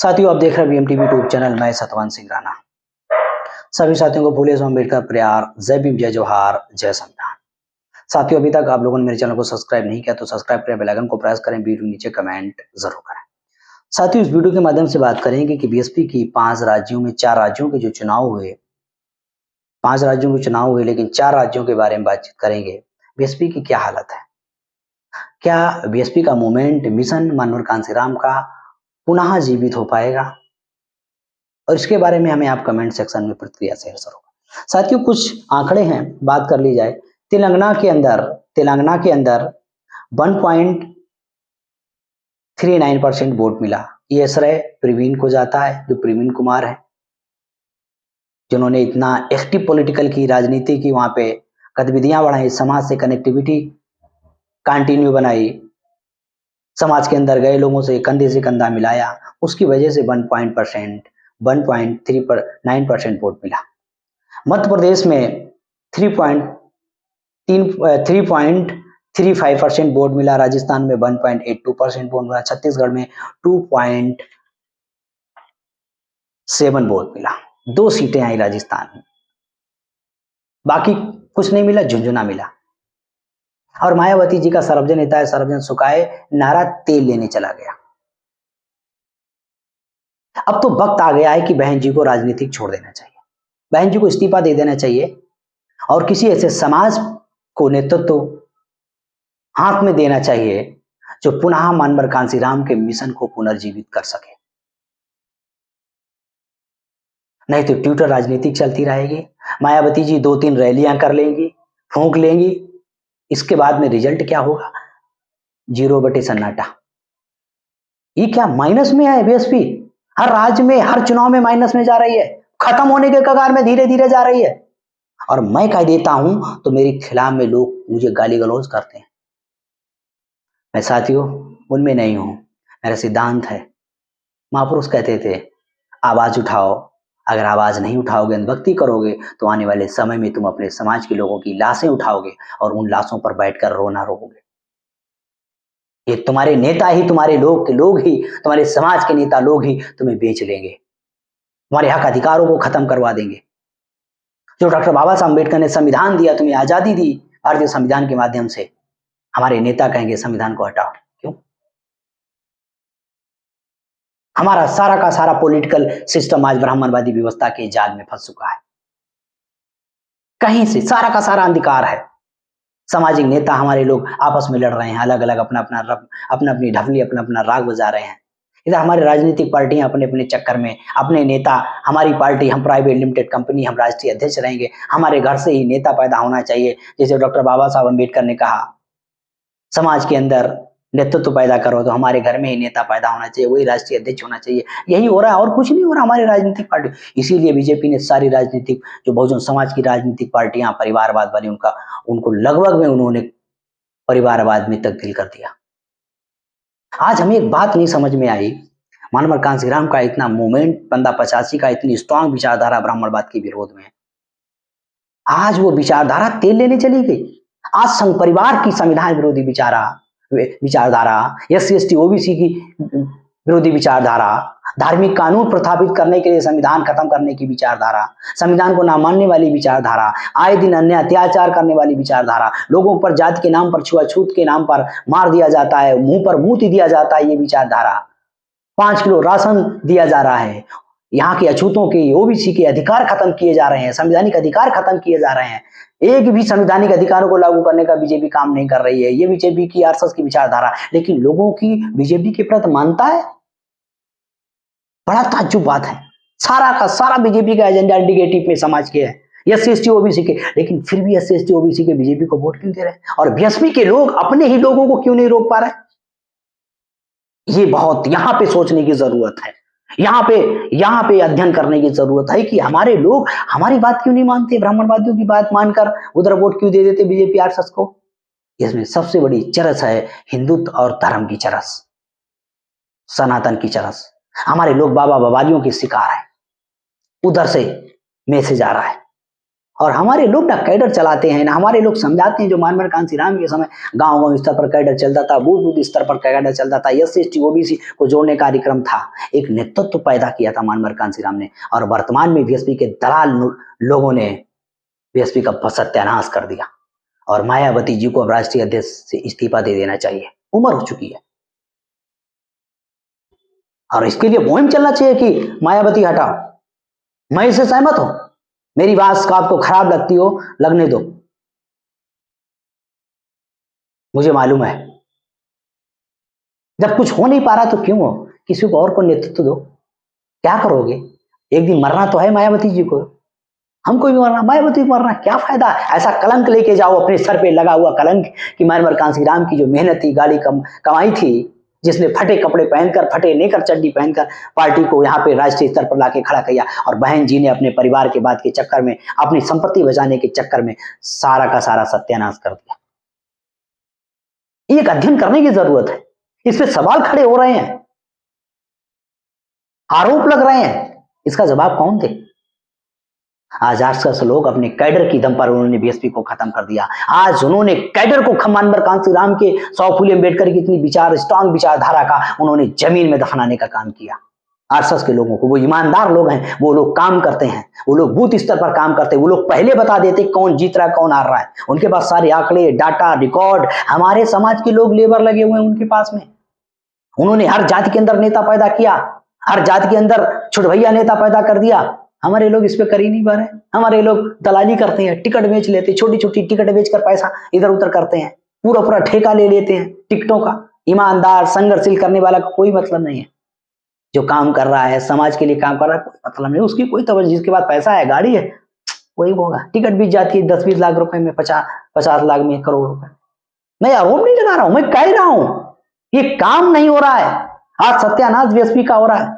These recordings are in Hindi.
साथियों, आप देख रहे हैं बीएमटीवी यूट्यूब चैनल। मैं सतवंत सिंह राणा। सभी साथियों को फूले अम्बेडकर प्यार, जय भीम, जय जोहार, जय संविधान। साथियों, अभी तक आप लोगों ने मेरे चैनल को सब्सक्राइब नहीं किया तो सब्सक्राइब करें, बेल आइकन को प्रेस करें, वीडियो नीचे कमेंट जरूर करें। साथियों, इस वीडियो के माध्यम से बात करेंगे कि बीएसपी की 5 राज्यों में 4 राज्यों के जो चुनाव हुए, 5 राज्यों के चुनाव हुए, लेकिन 4 राज्यों के बारे में बातचीत करेंगे। बीएसपी की क्या हालत है, क्या बीएसपी का मूवमेंट, मिशन मानवर कांसीराम का पुनः जीवित हो पाएगा, और इसके बारे में हमें आप कमेंट सेक्शन में प्रतिक्रिया शेयर करो। साथियों, कुछ आंकड़े हैं, बात कर ली जाए। तेलंगाना के अंदर 1.39% वोट मिला। ये श्रेय प्रवीण को जाता है, जो प्रवीण कुमार है, जिन्होंने इतना एक्टिव पॉलिटिकल की, राजनीति की, वहां पे गतिविधियां बढ़ाई, समाज से कनेक्टिविटी कंटिन्यू बनाई, समाज के अंदर गए लोगों से कंधे से कंधा मिलाया। उसकी वजह से 1.39% वोट मिला। मध्य प्रदेश में 3.35% वोट मिला। राजस्थान में 1.82% वोट मिला। छत्तीसगढ़ में 2.7 वोट मिला। 2 सीटें आई राजस्थान में, बाकी कुछ नहीं मिला, झुंझुना मिला। और मायावती जी का सर्वजन नेता है, सर्वजन सुखाए नारा तेल लेने चला गया। अब तो वक्त आ गया है कि बहन जी को राजनीतिक छोड़ देना चाहिए, बहन जी को इस्तीफा दे देना चाहिए और किसी ऐसे समाज को नेतृत्व हाथ में देना चाहिए जो पुनः मानवर कांसीराम के मिशन को पुनर्जीवित कर सके। नहीं तो ट्विटर राजनीतिक चलती रहेगी। मायावती जी 2-3 रैलियां कर लेंगी, फूंक लेंगी, इसके बाद में रिजल्ट क्या होगा? 0 सन्नाटा। ये क्या माइनस में है बीएसपी? हर राज्य में, हर चुनाव में माइनस में जा रही है, खत्म होने के कगार में धीरे धीरे जा रही है। और मैं कह देता हूं तो मेरे खिलाफ में लोग मुझे गाली गलौज करते हैं। मैं साथियों उनमें नहीं हूं, मेरा सिद्धांत है। महापुरुष कहते थे, आवाज उठाओ, अगर आवाज नहीं उठाओगे, अनभक्ति करोगे, तो आने वाले समय में तुम अपने समाज के लोगों की लाशें उठाओगे और उन लाशों पर बैठकर रोना रोओगे। ये तुम्हारे नेता ही, तुम्हारे लोग ही, तुम्हारे समाज के नेता लोग ही तुम्हें बेच लेंगे, तुम्हारे हक अधिकारों को खत्म करवा देंगे। जो डॉक्टर बाबा साहब अम्बेडकर ने संविधान दिया, तुम्हें आजादी दी भारतीय संविधान के माध्यम से, हमारे नेता कहेंगे संविधान को हटाओ। क्यों? हमारा सारा का सारा पॉलिटिकल सिस्टम आज ब्राह्मणवादी व्यवस्था के जाल में फंस चुका है। कहीं से सारा का सारा अंधकार है। सामाजिक नेता हमारे लोग आपस में लड़ रहे हैं, अलग अलग अपना अपनी ढफली, अपना अपना राग बजा रहे हैं। इधर हमारी राजनीतिक पार्टियां अपने अपने चक्कर में, अपने नेता, हमारी पार्टी, हम प्राइवेट लिमिटेड कंपनी, हम राष्ट्रीय अध्यक्ष रहेंगे, हमारे घर से ही नेता पैदा होना चाहिए। जैसे डॉक्टर बाबा साहब अम्बेडकर ने कहा, समाज के अंदर नेतृत्व पैदा करो, तो हमारे घर में ही नेता पैदा होना चाहिए, वही राष्ट्रीय अध्यक्ष होना चाहिए। यही हो रहा है और कुछ नहीं हो रहा हमारी राजनीतिक पार्टी। इसीलिए बीजेपी ने सारी राजनीतिक, जो बहुजन समाज की राजनीतिक पार्टियां परिवारवाद वाली, उनको लगभग में उन्होंने परिवारवाद में तब्दील कर दिया। आज हमें एक बात नहीं समझ में आई, मानवर कांसीराम का इतना मूवमेंट, 1585 का इतनी स्ट्रांग विचारधारा ब्राह्मणवाद के विरोध में, आज वो विचारधारा तेल लेने चली गई। आज संघ परिवार की संविधान विरोधी विचारधारा, SC ST OBC की विरोधी विचारधारा, धार्मिक कानून प्रस्थापित करने के लिए संविधान खत्म करने की विचारधारा, संविधान को ना मानने वाली विचारधारा, आए दिन अन्य अत्याचार करने वाली विचारधारा, लोगों पर जाति के नाम पर, छुआछूत के नाम पर मार दिया जाता है, मुंह पर मूत दिया जाता है, ये विचारधारा, 5 किलो राशन दिया जा रहा है, यहाँ के अछूतों के, OBC के अधिकार खत्म किए जा रहे हैं, संवैधानिक अधिकार खत्म किए जा रहे हैं। एक भी संवैधानिक अधिकारों को लागू करने का बीजेपी काम नहीं कर रही है। ये बीजेपी की आरएसएस की विचारधारा, लेकिन लोगों की बीजेपी के प्रति मानता है। बड़ा ताज्जुब बात है। सारा का सारा बीजेपी का एजेंडा इंडिकेटिव में समाज के है, SC ST OBC के, लेकिन फिर भी SC ST OBC के बीजेपी को वोट क्यों दे रहे हैं? और बीएसपी के लोग अपने ही लोगों को क्यों नहीं रोक पा रहे? ये बहुत यहाँ पे सोचने की जरूरत है, यहाँ पे अध्ययन करने की जरूरत है कि हमारे लोग हमारी बात क्यों नहीं मानते, ब्राह्मणवादियों की बात मानकर उधर वोट क्यों दे देते बीजेपी आरएसएस को। इसमें सबसे बड़ी चरस है हिंदुत्व और धर्म की चरस, सनातन की चरस। हमारे लोग बाबा बाबालियों के शिकार है, उधर से मैसेज आ रहा है और हमारे लोग ना कैडर चलाते हैं ना, हमारे लोग समझाते हैं। जो मानवर कांसी राम के समय गांव स्तर पर कैडर चलता था, बूथ बूथ स्तर पर कैडर चलता था, एससी एसटी ओबीसी को जोड़ने का कार्यक्रम था, एक नेतृत्व पैदा किया था मानवर कांसी राम ने। और वर्तमान में बीएसपी के दलाल लोगों ने बीएसपी का सत्यानाश कर दिया और मायावती जी को अब राष्ट्रीय अध्यक्ष से इस्तीफा दे देना चाहिए, उम्र हो चुकी है। और इसके लिए मुहिम चलना चाहिए कि मायावती हटाओ। मैं इससे सहमत हूं, मेरी बात को आपको खराब लगती हो लगने दो, मुझे मालूम है जब कुछ हो नहीं पा रहा तो क्यों हो, किसी को और को नेतृत्व दो। क्या करोगे, एक दिन मरना तो है मायावती जी को, हमको भी मरना, मायावती को मरना, क्या फायदा। ऐसा कलंक लेके जाओ अपने सर पे लगा हुआ कलंक कि मानवर कांसी राम की जो मेहनत थी, गाड़ी कमाई थी, जिसने फटे कपड़े पहनकर, फटे नेकर चड्डी पहनकर पार्टी को यहाँ पे राष्ट्रीय स्तर पर लाके खड़ा किया, और बहन जी ने अपने परिवार के बात के चक्कर में, अपनी संपत्ति बचाने के चक्कर में सारा का सारा सत्यानाश कर दिया। एक अध्ययन करने की जरूरत है, इस पे सवाल खड़े हो रहे हैं, आरोप लग रहे हैं, इसका जवाब कौन दे। आज 800 लोग अपने कैडर की दम पर उन्होंने बीएसपी को खत्म कर दिया। आज उन्होंने कैडर को मानवर कांसी राम के, सौ फूले अम्बेडकर की इतनी स्ट्रांग विचारधारा का उन्होंने जमीन में दफनाने का काम किया। आरएसएस के लोगों को, वो ईमानदार लोग हैं, वो लोग काम करते हैं, वो लोग बूथ स्तर पर काम करते हैं, वो लोग पहले बता देते कौन जीत रहा है कौन हार रहा है, उनके पास सारे आंकड़े, डाटा, रिकॉर्ड। हमारे समाज के लोग लेबर लगे हुए हैं उनके पास में, उन्होंने हर जाति के अंदर नेता पैदा किया, हर जाति के अंदर छुटभैया नेता पैदा कर दिया। हमारे लोग इस पे कर ही नहीं पा रहे। हमारे लोग दलाली करते हैं, टिकट बेच लेते, छोटी छोटी टिकट बेचकर पैसा इधर उधर करते हैं, पूरा पूरा ठेका ले लेते हैं टिकटों का। ईमानदार संघर्षशील करने वाला का कोई मतलब नहीं है, जो काम कर रहा है, समाज के लिए काम कर रहा है, कोई मतलब नहीं, उसकी कोई तवज्जो। जिसके पास पैसा है, गाड़ी है, वही होगा। टिकट बीच जाती है 10-20 लाख रुपए में, 50 लाख में, करोड़ रुपए। मैं आरोप नहीं लगा रहा हूं, मैं कह रहा हूं ये काम नहीं हो रहा है। आज सत्यानाश बीएसपी का हो रहा है,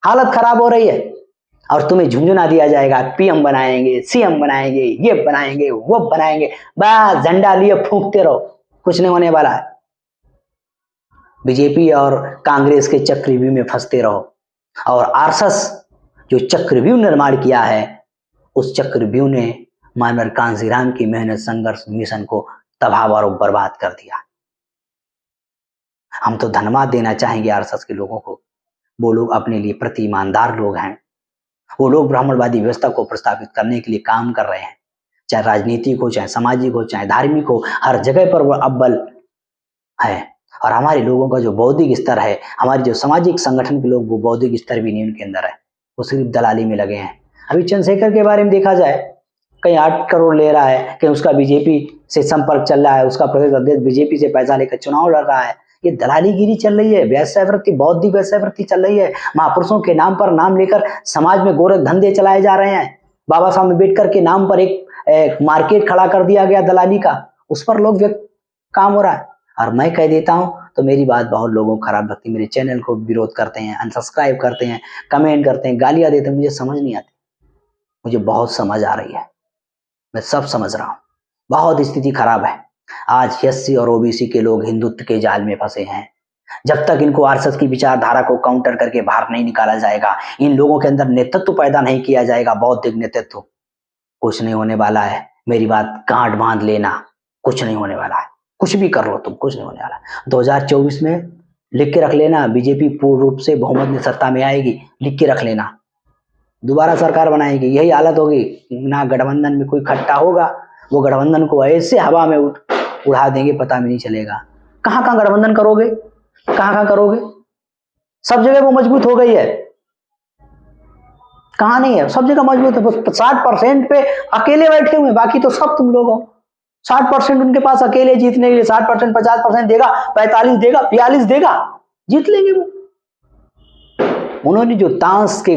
हालत खराब हो रही है, और तुम्हें झुंझुना दिया जाएगा, पीएम बनाएंगे, सीएम बनाएंगे, ये बनाएंगे, वो बनाएंगे, बस झंडा लिए फूंकते रहो, कुछ नहीं होने वाला है। बीजेपी और कांग्रेस के चक्रव्यूह में फंसते रहो। और आरएसएस जो चक्रव्यूह निर्माण किया है, उस चक्रव्यूह ने मानवर कांसी राम की मेहनत, संघर्ष, मिशन को तबाह और बर्बाद कर दिया। हम तो धन्यवाद देना चाहेंगे आरएसएस के लोगों को, वो लोग अपने लिए प्रति ईमानदार लोग हैं, वो लोग ब्राह्मणवादी व्यवस्था को प्रस्तावित करने के लिए काम कर रहे हैं, चाहे राजनीतिक हो, चाहे सामाजिक हो, चाहे धार्मिक हो, हर जगह पर वो अव्वल है। और हमारे लोगों का जो बौद्धिक स्तर है, हमारे जो सामाजिक संगठन के लोग, वो बौद्धिक स्तर भी नहीं उनके अंदर है, वो सिर्फ दलाली में लगे हैं। अभी चंद्रशेखर के बारे में देखा जाए, कहीं 8 करोड़ ले रहा है, कहीं उसका बीजेपी से संपर्क चल रहा है, उसका प्रदेश अध्यक्ष बीजेपी से पैसा लेकर चुनाव लड़ रहा है। ये दलालीगिरी चल रही है, वैश्यवृत्ति, बौद्धिक वैश्यवृत्ति चल रही है। महापुरुषों के नाम पर नाम लेकर समाज में गोरख धंधे चलाए जा रहे हैं। बाबा साहब अम्बेडकर के नाम पर एक मार्केट खड़ा कर दिया गया दलाली का, उस पर लोग काम हो रहा है। और मैं कह देता हूं तो मेरी बात बहुत लोगों को खराब लगती है, मेरे चैनल को विरोध करते हैं, अनसब्सक्राइब करते हैं, कमेंट करते हैं, गालियां देते हैं, मुझे समझ नहीं आती। मुझे बहुत समझ आ रही है, मैं सब समझ रहा हूं, बहुत स्थिति खराब है। आज एससी और ओबीसी के लोग हिंदुत्व के जाल में फंसे हैं। जब तक इनको आरएसएस की विचारधारा को काउंटर करके बाहर नहीं निकाला जाएगा, इन लोगों के अंदर नेतृत्व पैदा नहीं किया जाएगा, बौद्धिक नेतृत्व, कुछ नहीं होने वाला है। मेरी बात गांठ बांध लेना, कुछ नहीं होने वाला है। कुछ भी कर लो तुम, कुछ नहीं होने वाला। 2024 में लिख के रख लेना, बीजेपी पूर्ण रूप से बहुमत में सत्ता में आएगी, लिख के रख लेना, दोबारा सरकार बनाएगी, यही हालत होगी। ना गठबंधन में कोई खट्टा होगा, वो गठबंधन को ऐसे हवा में उड़ा देंगे, पता भी नहीं चलेगा। कहाँ कहाँ गठबंधन करोगे, कहाँ कहाँ करोगे, सब जगह वो मजबूत हो गई है, कहाँ नहीं है, सब जगह मजबूत है। बस 60% पे अकेले बैठे हुए, बाकी तो सब तुम लोग हो। 60% उनके पास अकेले जीतने के लिए, 60%, 50% देगा, 45 देगा, 42 देगा, जीत लेंगे वो। उन्होंने जो ताश के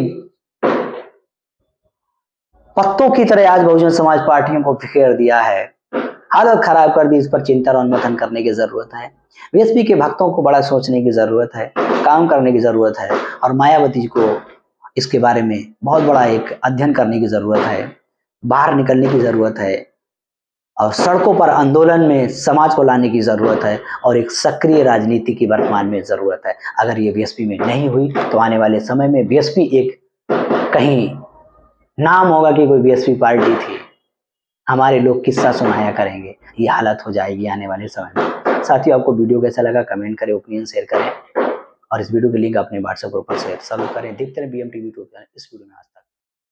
पत्तों की तरह आज बहुजन समाज पार्टियों को बिखेर दिया है, हालत खराब कर दी, इस पर चिंतन और मंथन करने की जरूरत है। बीएसपी के भक्तों को बड़ा सोचने की जरूरत है, काम करने की जरूरत है, और मायावती जी को इसके बारे में बहुत बड़ा एक अध्ययन करने की जरूरत है, बाहर निकलने की जरूरत है, और सड़कों पर आंदोलन में समाज को लाने की जरूरत है, और एक सक्रिय राजनीति की वर्तमान में जरूरत है। अगर ये बीएसपी में नहीं हुई तो आने वाले समय में बीएसपी एक कहीं नाम होगा कि कोई बीएसपी पार्टी थी, हमारे लोग किस्सा सुनाया करेंगे। ये हालत हो जाएगी आने वाले समय में। साथियों, आपको वीडियो कैसा लगा कमेंट करें, ओपिनियन शेयर करें और इस वीडियो के लिंक अपने व्हाट्सएप ग्रुप पर शेयर जरूर करें। देखते रहे BM टीवी 2 इस वीडियो में आज